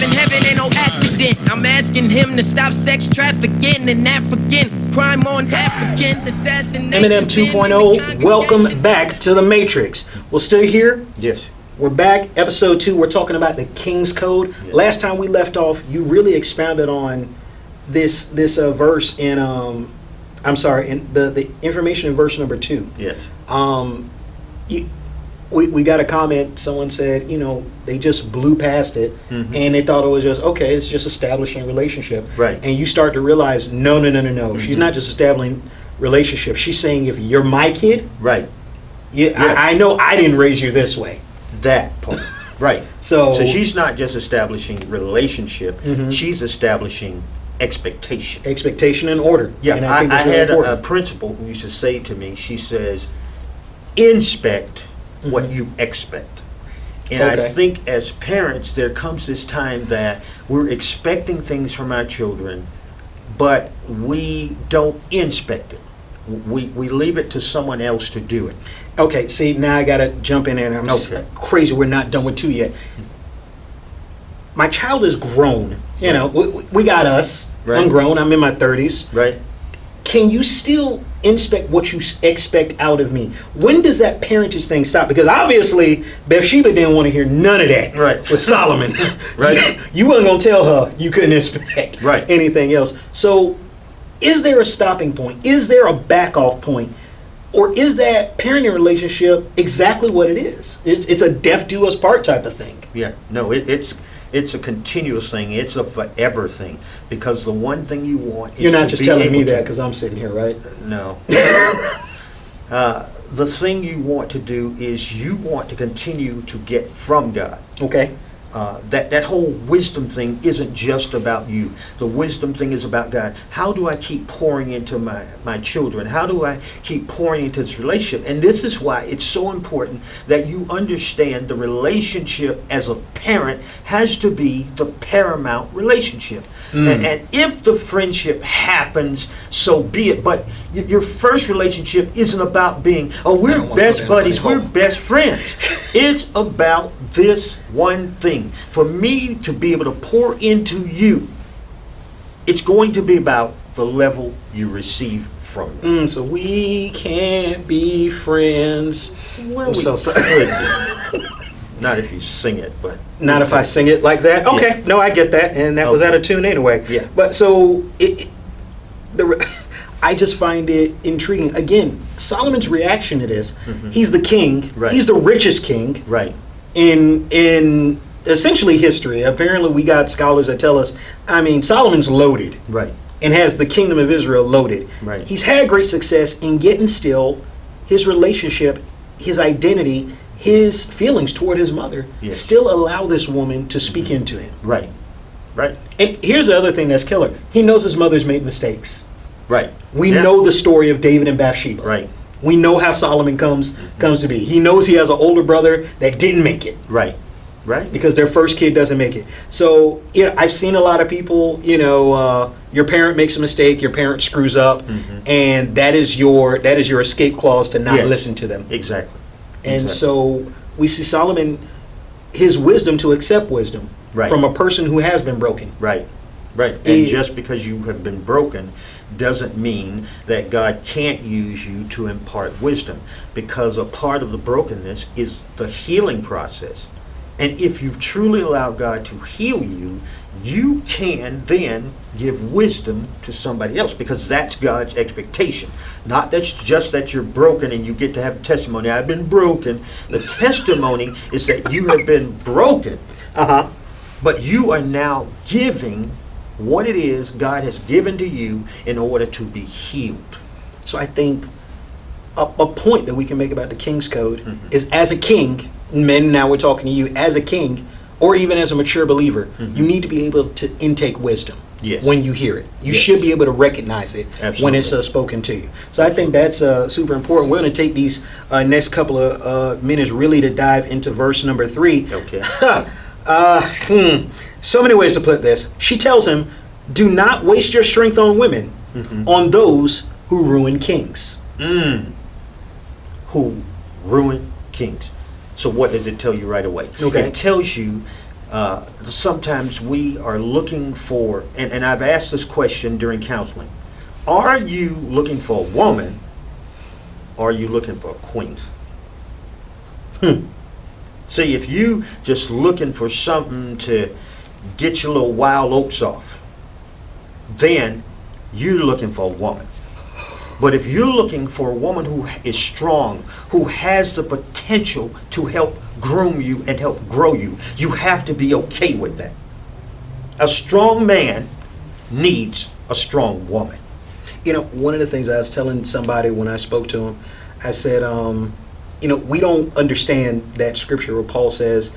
in heaven ain't no accident. I'm asking him to stop sex trafficking and African crime on African assassination. Eminem 2.0, welcome back to the Matrix. We're still here. Yes. We're back. Episode 2, we're talking about the King's Code. Yes. Last time we left off, you really expounded on this verse in in the information in verse number 2. Yes. We got a comment. Someone said, they just blew past it, Mm-hmm. and they thought it was just okay. It's just establishing a relationship, Right. And you start to realize, no. Mm-hmm. She's not just establishing relationship. She's saying, if you're my kid, Right. yeah. I know I didn't raise you this way. That part. Right. So she's not just establishing relationship. Mhm. She's establishing expectation. expectation and order. Yeah. And I think that's really had a important. principal who used to say to me, she says, inspect what Mhm. you expect. And Okay. I think as parents, there comes this time that we're expecting things from our children, but we don't inspect it. We leave it to someone else to do it. Okay, see, now I got to jump in there, and I'm Okay. crazy we're not done with 2 yet. My child is grown. We got us. Right. I'm grown. I'm in my 30s. Right? Can you still inspect what you expect out of me? When does that parentage thing stop? Because obviously, Bathsheba didn't want to hear none of that Right. with Solomon. Right. You weren't going to tell her you couldn't expect Right. anything else. So is there a stopping point? Is there a back-off point? Or is that parenting relationship exactly what it is? It's a death do us part type of thing. Yeah, no, it's a continuous thing. It's a forever thing, because the one thing you want is You're not to just be telling me able that to- because I'm sitting here, right? No. The thing you want to do is you want to continue to get from God. Okay. That whole wisdom thing isn't just about you. The wisdom thing is about God. How do I keep pouring into my children? How do I keep pouring into this relationship? And this is why it's so important that you understand the relationship as a parent has to be the paramount relationship. And if the friendship happens, so be it. But your first relationship isn't about being, we're don't wanna best go down a buddies, funny we're hole. best friends. It's about this one thing. For me to be able to pour into you, it's going to be about the level you receive from me. So we can't be friends. Well, I'm so sorry. Not if you sing it, but Not if I sing it like that. Okay, Yeah. no, I get that, and that was Okay. out of tune anyway. Yeah. But so I just find it intriguing. Again, Solomon's reaction to this. Mhm. He's the king. Right. He's the richest king Right. in essentially history. Apparently, we got scholars that tell us. Solomon's loaded Right. and has the kingdom of Israel loaded. Right. He's had great success in getting still his relationship, his identity, his feelings toward his mother, Yes. still allow this woman to speak into him. Right. Right. And here's the other thing that's killer. He knows his mother's made mistakes. Right. We Yeah. know the story of David and Bathsheba. Right. We know how Solomon comes to be. He knows he has an older brother that didn't make it Right. Right. because their first kid doesn't make it. So, I've seen a lot of people, your parent makes a mistake, your parent screws up, and that is your escape clause to not Yes. listen to them. Exactly. And Exactly. so we see Solomon, his wisdom to accept wisdom Right. from a person who has been broken. Right, right. And He- just because you have been broken doesn't mean that God can't use you to impart wisdom, because a part of the brokenness is the healing process. And if you truly allow God to heal you, you can then give wisdom to somebody else, because that's God's expectation. Not that's just that you're broken and you get to have testimony. I've been broken. The testimony is that you have been broken. Uh-huh. But you are now giving what it is God has given to you in order to be healed. So I think a point that we can make about the King's Code Mhm. is, as a king, men, now we're talking to you, as a king, or even as a mature believer, Mhm. you need to be able to intake wisdom. Yes. When you hear it, you Yes. should be able to recognize it when Absolutely. it's spoken to you. So I think that's super important. We're going to take these next couple of minutes really to dive into verse number 3. Okay. So many ways to put this. She tells him, "Do not waste your strength on women, Mhm. on those who ruin kings." Who ruin kings. So what does it tell you right away? Okay. It tells you Sometimes we are looking for, and I've asked this question during counseling, are you looking for a woman, or are you looking for a queen? See, if you just looking for something to get your little wild oats off, then you're looking for a woman. But if you're looking for a woman who is strong, who has the potential to help groom you and help grow you, you have to be okay with that. A strong man needs a strong woman. You know, one of the things I was telling somebody when I spoke to him, I said, you know, we don't understand that scripture where Paul says,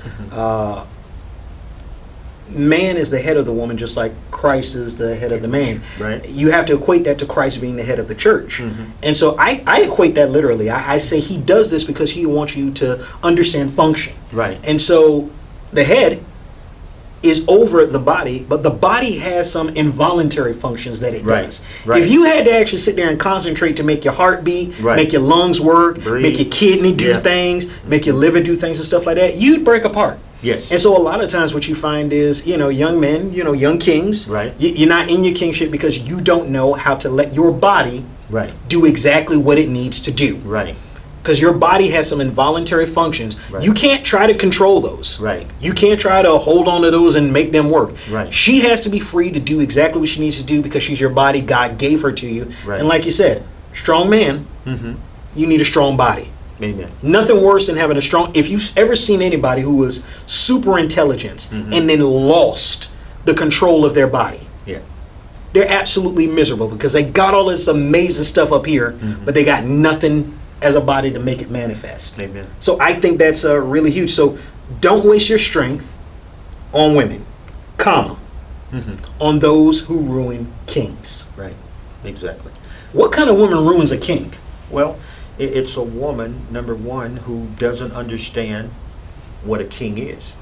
man is the head of the woman just like Christ is the head of the man. Right. You have to equate that to Christ being the head of the church. And so I equate that literally. I say he does this because he wants you to understand function. Right. And so the head is over the body, but the body has some involuntary functions that it does. Right. If you had to actually sit there and concentrate to make your heart beat, Right. make your lungs work, Breathe. make your kidney do Yeah. things, make your liver do things and stuff like that, you'd break apart. Yes. And so a lot of times what you find is, you know, young men, you know, young kings, Right. you're not in your kingship because you don't know how to let your body Right. do exactly what it needs to do. Right. Because your body has some involuntary functions. Right. You can't try to control those. Right. You can't try to hold on to those and make them work. Right. She has to be free to do exactly what she needs to do because she's your body. God gave her to you. Right. And like you said, strong man, you need a strong body. Amen. Nothing worse than having a strong. If you've ever seen anybody who was super intelligent and then lost the control of their body, Yeah. they're absolutely miserable because they got all this amazing stuff up here, but they got nothing as a body to make it manifest. Amen. So I think that's really huge. So don't waste your strength on women, comma, on those who ruin kings. Right. Exactly. What kind of woman ruins a king? Well, it's a woman, number one, who doesn't understand what a king is.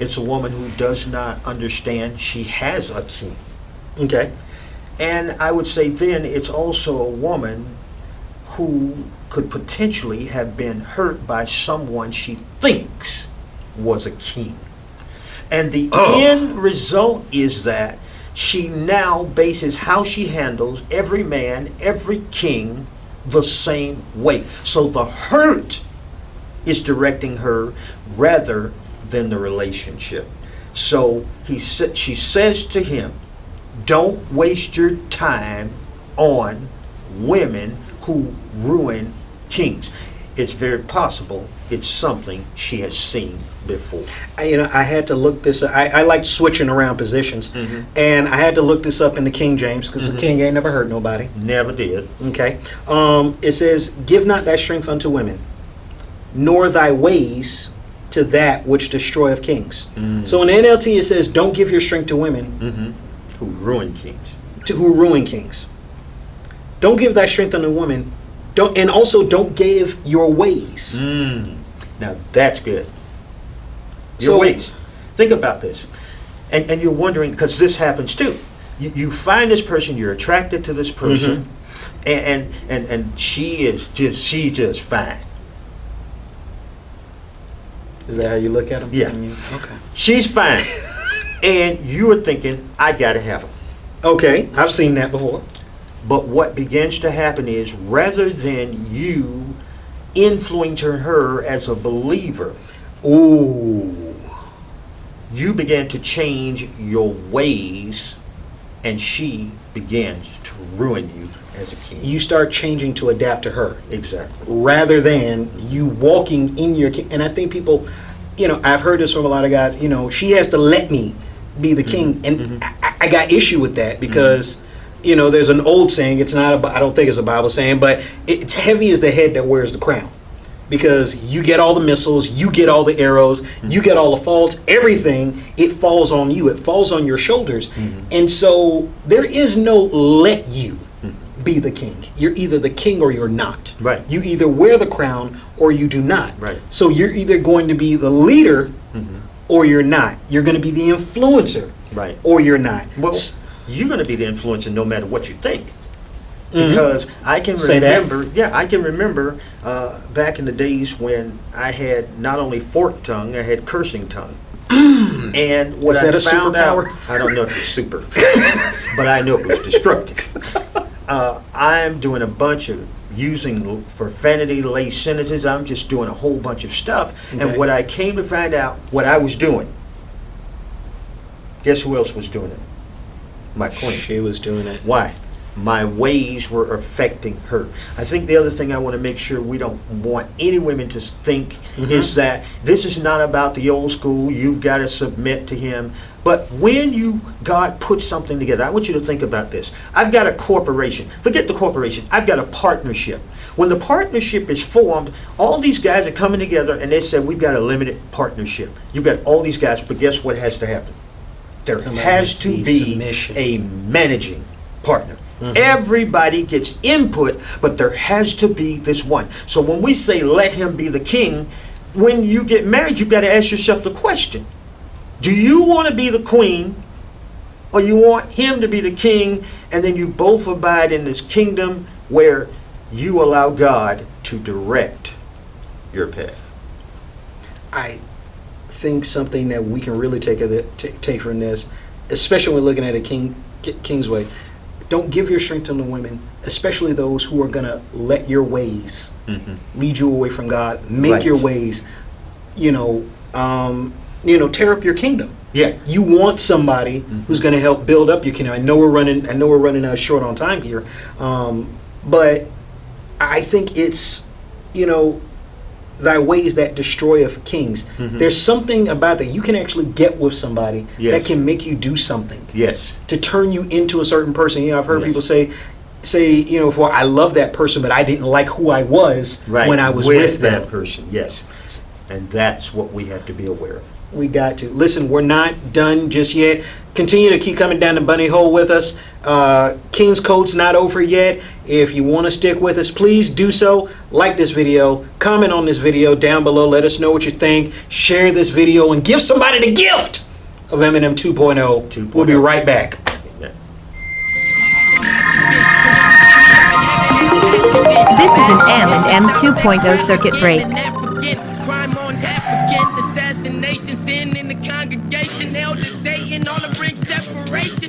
It's a woman who does not understand she has a king. Okay. And I would say then it's also a woman who could potentially have been hurt by someone she thinks was a king. And the end result is that she now bases how she handles every man, every king, the same way. So the hurt is directing her rather than the relationship. So she says to him, don't waste your time on women who ruin kings. It's very possible it's something she has seen before. I had to look this up. I like switching around positions. And I had to look this up in the King James because the king ain't never hurt nobody. Never did. Okay. It says, give not thy strength unto women, nor thy ways to that which destroyeth kings. So in the NLT it says, don't give your strength to women Who ruin kings. who ruin kings. Don't give thy strength unto women. And also don't give your ways. Now that's good. Your So- ways. Think about this. And you're wondering, because this happens too. You find this person, you're attracted to this person, and she's just fine. Is that how you look at them? Yeah. Okay. She's fine. And you are thinking, I gotta have her. Okay. I've seen that before. But what begins to happen is, rather than you influencing her as a believer, Ooh. you began to change your ways, and she begins to ruin you as a king. You start changing to adapt to her Exactly. rather than you walking in your king. And I think people, I've heard this from a lot of guys, she has to let me be the king. And I got issue with that because, there's an old saying, it's not, I don't think it's a Bible saying, but it's heavy as the head that wears the crown. Because you get all the missiles, you get all the arrows, you get all the faults, everything, it falls on you, it falls on your shoulders. And so there is no let you be the king. You're either the king or you're not. Right. You either wear the crown or you do not. Right. So you're either going to be the leader or you're not. You're going to be the influencer Right. or you're not. Well, you're going to be the influencer no matter what you think. Because I can Say that. remember back in the days when I had not only forked tongue, I had cursing tongue. And what Is I that a found superpower? out, I don't know if it's super, but I know it was destructive. I'm doing a bunch of using profanity-laced sentences. I'm just doing a whole bunch of stuff. Okay. And what I came to find out, what I was doing, guess who else was doing it? My queen. She was doing it. Why? My ways were affecting her. I think the other thing I want to make sure we don't want any women to think is that this is not about the old school, you've got to submit to him. But when God puts something together, I want you to think about this. I've got a corporation. Forget the corporation. I've got a partnership. When the partnership is formed, all these guys are coming together and they said, we've got a limited partnership. You've got all these guys, but guess what has to happen? There has to be submission. a managing partner. Everybody gets input, but there has to be this one. So when we say let him be the king, when you get married, you've got to ask yourself the question, do you want to be the queen, or you want him to be the king, and then you both abide in this kingdom where you allow God to direct your path? I think something that we can really take from this, especially when looking at a king's way, don't give your strength to the women, especially those who are going to let your ways lead you away from God, make Right. your ways, tear up your kingdom. Yeah. You want somebody who's going to help build up your kingdom. I know we're running short on time here, but I think it's thy ways that destroyeth kings. There's something about that you can actually get with somebody Yes. that can make you do something Yes. to turn you into a certain person. I've heard Yes. people say, before, I love that person, but I didn't like who I was Right. when I was with them. that person. Yes. And that's what we have to be aware of. We got to. Listen, we're not done just yet. Continue to keep coming down the bunny hole with us. King's Code's not over yet. If you want to stick with us, please do so. Like this video, comment on this video down below. Let us know what you think. Share this video and give somebody the gift of Eminem 2.0. 2.0. We'll be right back. Amen. This is an M&M 2.0 circuit break. Crime on African, assassination, sin in the congregation, elders saying all to bring separation.